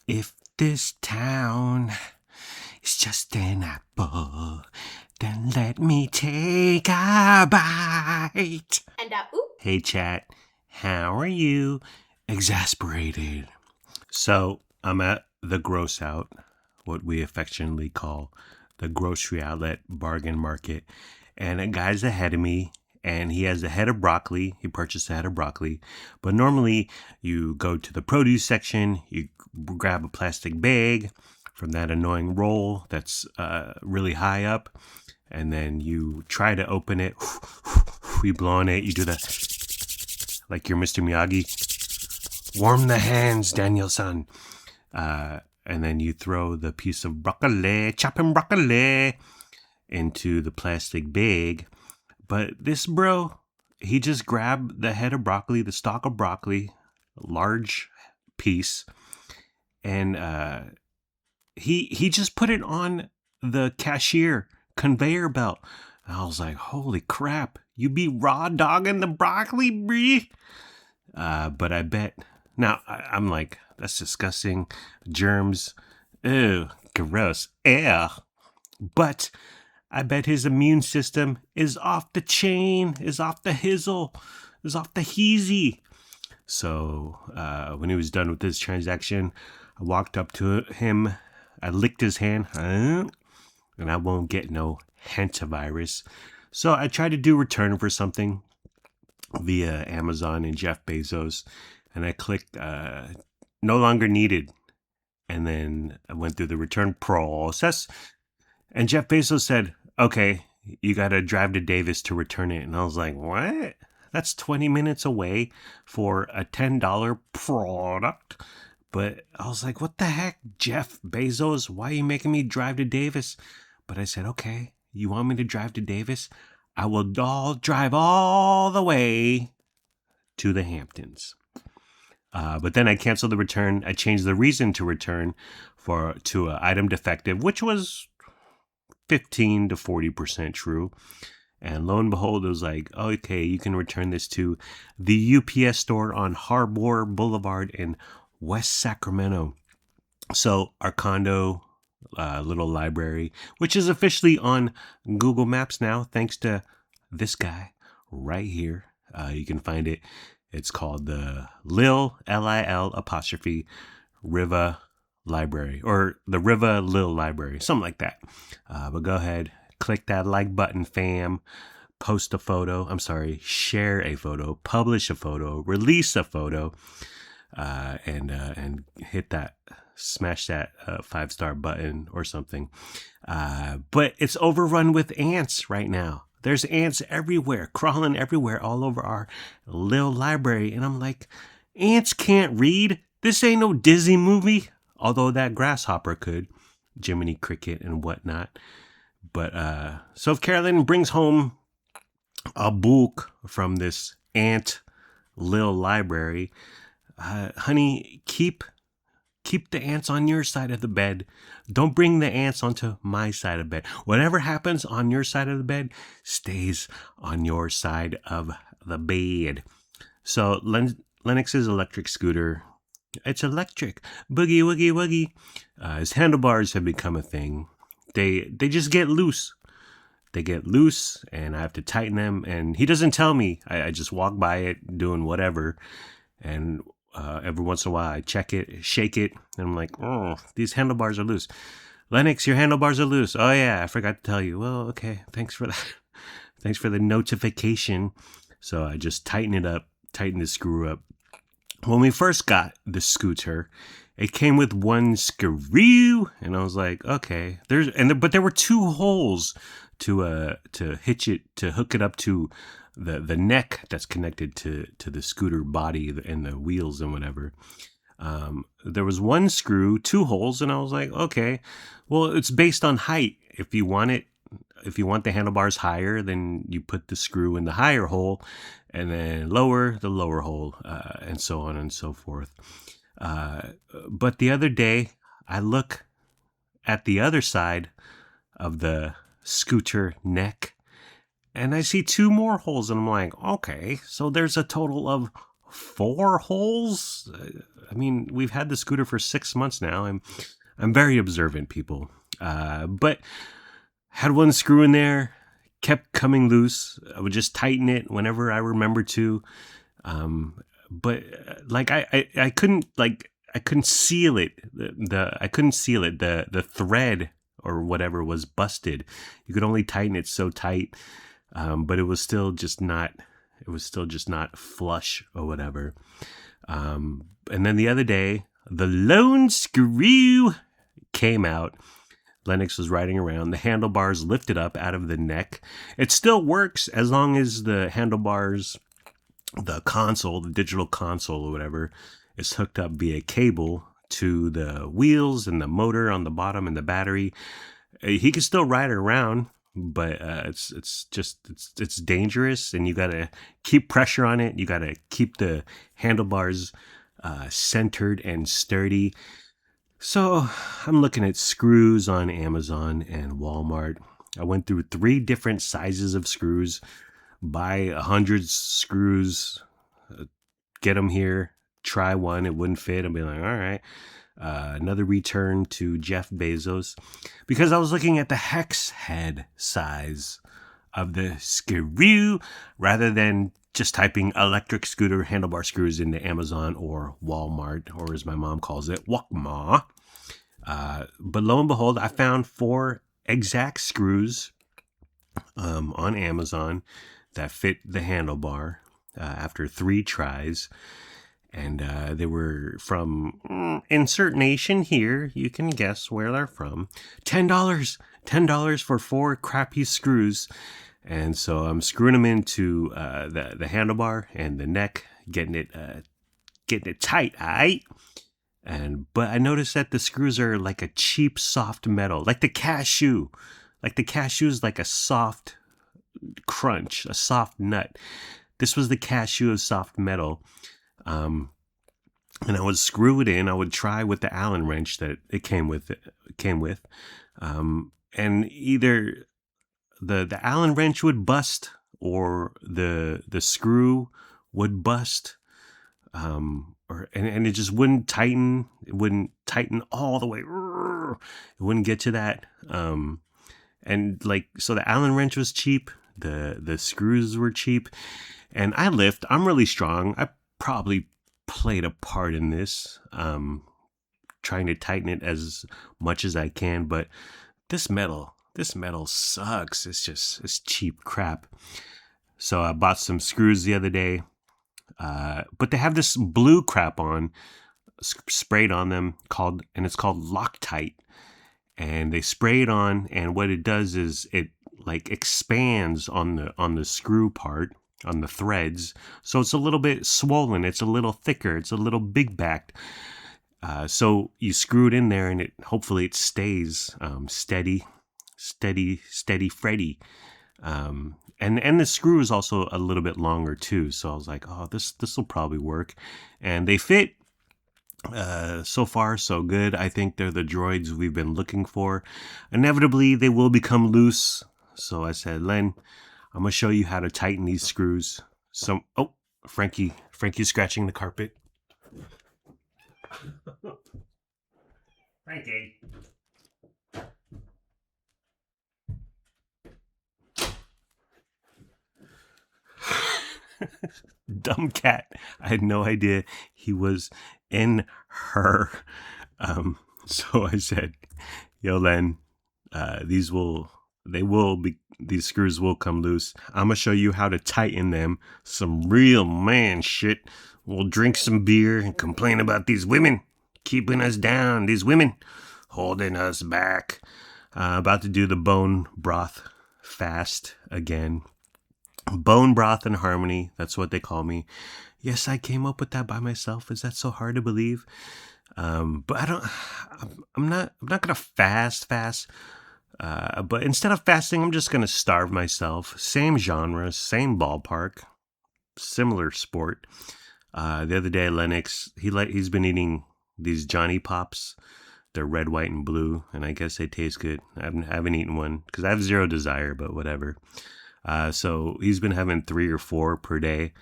If this town is just an apple, then let me take a bite. And ooh. Hey, chat. How are you? Exasperated. So, I'm at the gross out, what we affectionately call the grocery outlet bargain market. And a guy's ahead of me, and he has a head of broccoli. He purchased a head of broccoli. But normally, you go to the produce section, you grab a plastic bag from that annoying roll that's really high up, and then you try to open it. You blow on it, you do that like you're Mr. Miyagi. Warm the hands, Daniel-san. And then you throw the piece of broccoli, chopping broccoli, into the plastic bag. But this bro, he just grabbed the head of broccoli, the stalk of broccoli, a large piece, and he just put it on the cashier conveyor belt. And I was like, holy crap, you be raw dogging the broccoli, bree? But I bet, now I'm like, that's disgusting, germs, ew, gross, ew. But I bet his immune system is off the chain, is off the hizzle, is off the heezy. So when he was done with this transaction, I walked up to him, I licked his hand, and I won't get no hantavirus. So I tried to do return for something via Amazon and Jeff Bezos, and I clicked no longer needed. And then I went through the return process, and Jeff Bezos said, okay, you got to drive to Davis to return it. And I was like, what? That's 20 minutes away for a $10 product. But I was like, what the heck, Jeff Bezos? Why are you making me drive to Davis? But I said, okay, you want me to drive to Davis? I will drive all the way to the Hamptons. But then I canceled the return. I changed the reason to return to an item defective, which was 15 to 40% true. And lo and behold, it was like, okay, you can return this to the UPS store on Harbor Boulevard in West Sacramento. So our condo, little library, which is officially on Google Maps now, thanks to this guy right here. You can find it. It's called the Lil, Lil apostrophe Riva Library, or the Riva Lil Library, something like that. But go ahead, click that like button, fam. Post a photo. Share a photo, publish a photo, release a photo, and hit that, smash that 5-star button or something. But it's overrun with ants right now. There's ants everywhere, crawling everywhere, all over our little library. And I'm like, ants can't read. This ain't no Disney movie. Although that grasshopper could, Jiminy Cricket and whatnot. But so if Carolyn brings home a book from this ant little library, honey, keep the ants on your side of the bed. Don't bring the ants onto my side of the bed. Whatever happens on your side of the bed stays on your side of the bed. So Lennox's electric scooter, it's electric. Boogie, woogie, woogie. His handlebars have become a thing. They just get loose. They get loose, and I have to tighten them. And he doesn't tell me. I just walk by it doing whatever. And every once in a while, I check it, shake it, and I'm like, oh, these handlebars are loose. Lennox, your handlebars are loose. Oh, yeah, I forgot to tell you. Well, okay, thanks for that. Thanks for the notification. So I just tighten it up, tighten the screw up. When we first got the scooter, it came with one screw, and I was like, okay. But there were 2 holes to hitch it, to hook it up to the neck that's connected to the scooter body and the wheels and whatever. There was 1 screw, 2 holes, and I was like, okay, well, it's based on height. If you want the handlebars higher, then you put the screw in the higher hole, and then lower, the lower hole, and so on and so forth. But the other day, I look at the other side of the scooter neck, and I see 2 more holes, and I'm like, okay, so there's a total of 4 holes? I mean, we've had the scooter for 6 months now. I'm very observant, people. But had one screw in there, kept coming loose. I would just tighten it whenever I remember to. But like I couldn't I couldn't seal it. I couldn't seal it. The thread or whatever was busted. You could only tighten it so tight, but it was still just not. It was still just not flush or whatever. And then the other day, the lone screw came out. Lennox was riding around. The handlebars lifted up out of the neck. It still works as long as the handlebars, the console, the digital console or whatever, is hooked up via cable to the wheels and the motor on the bottom and the battery. He can still ride it around, but it's dangerous, and you gotta keep pressure on it. You gotta keep the handlebars centered and sturdy. So I'm looking at screws on Amazon and Walmart. I went through 3 different sizes of screws, buy 100 screws, get them here, try one, it wouldn't fit. I'd be like, all right. Another return to Jeff Bezos, because I was looking at the hex head size of the screw rather than just typing electric scooter handlebar screws into Amazon or Walmart, or as my mom calls it, Walmart. But lo and behold, I found 4 exact screws on Amazon that fit the handlebar after 3 tries. And they were from insert nation here. You can guess where they're from. $10 for 4 crappy screws. And so I'm screwing them into the handlebar and the neck, getting it tight, aight? But I noticed that the screws are like a cheap, soft metal, like the cashew. Like the cashew is like a soft crunch, a soft nut. This was the cashew of soft metal. And I would screw it in. I would try with the Allen wrench that it came with. And either the Allen wrench would bust, or the screw would bust, and it just wouldn't tighten. It wouldn't tighten all the way. It wouldn't get to that. And like, so the Allen wrench was cheap. The screws were cheap, and I'm really strong. I probably played a part in this, trying to tighten it as much as I can. But this metal sucks. It's cheap crap. So I bought some screws the other day, but they have this blue crap on, sprayed on them, it's called Loctite. And they spray it on, and what it does is it like expands on the screw part, on the threads, so it's a little bit swollen, it's a little thicker, it's a little big backed. So you screw it in there, and hopefully it stays steady Freddy. And the screw is also a little bit longer too, so I was like, oh, this will probably work, and they fit. So far, so good. I think they're the droids we've been looking for. Inevitably, they will become loose. So I said, Len, I'm going to show you how to tighten these screws. Frankie's scratching the carpet. Frankie. Dumb cat. I had no idea he was in her. So I said, yo, Len, these screws will come loose. I'm gonna show you how to tighten them. Some real man shit. We'll drink some beer and complain about these women keeping us down. These women holding us back. About to do the bone broth fast again. Bone broth and harmony. That's what they call me. Yes, I came up with that by myself. Is that so hard to believe? But I'm not gonna fast. But instead of fasting, I'm just gonna starve myself. Same genre, same ballpark, similar sport. The other day, Lennox, he's been eating these Johnny Pops. They're red, white, and blue, and I guess they taste good. I haven't eaten one because I have zero desire, but whatever. So he's been having 3 or 4 per day.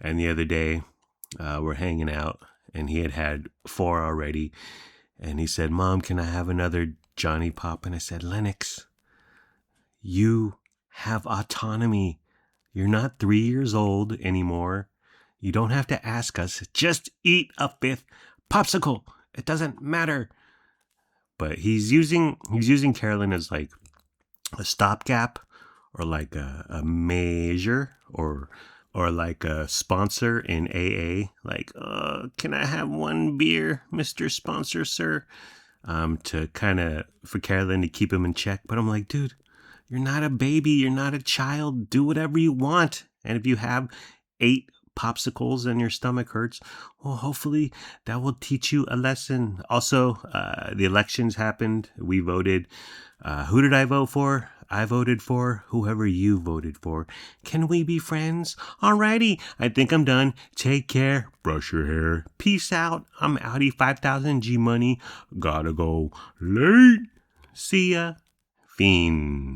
And the other day, We're hanging out, and he had 4 already. And he said, "Mom, can I have another Johnny Pop?" And I said, "Lennox, you have autonomy. You're not 3 years old anymore. You don't have to ask us. Just eat a 5th popsicle. It doesn't matter." But he's using Carolyn as like a stopgap, or like a measure, or like a sponsor in AA. Like, can I have 1 beer, Mr. Sponsor, sir? To kind of, for Carolyn to keep him in check. But I'm like, dude, you're not a baby. You're not a child. Do whatever you want. And if you have 8 popsicles and your stomach hurts, well, hopefully that will teach you a lesson. Also, the elections happened. We voted. Who did I vote for? I voted for whoever you voted for. Can we be friends? Alrighty, I think I'm done. Take care. Brush your hair. Peace out. I'm Audi 5000 G Money. Gotta go late. See ya. Fiend.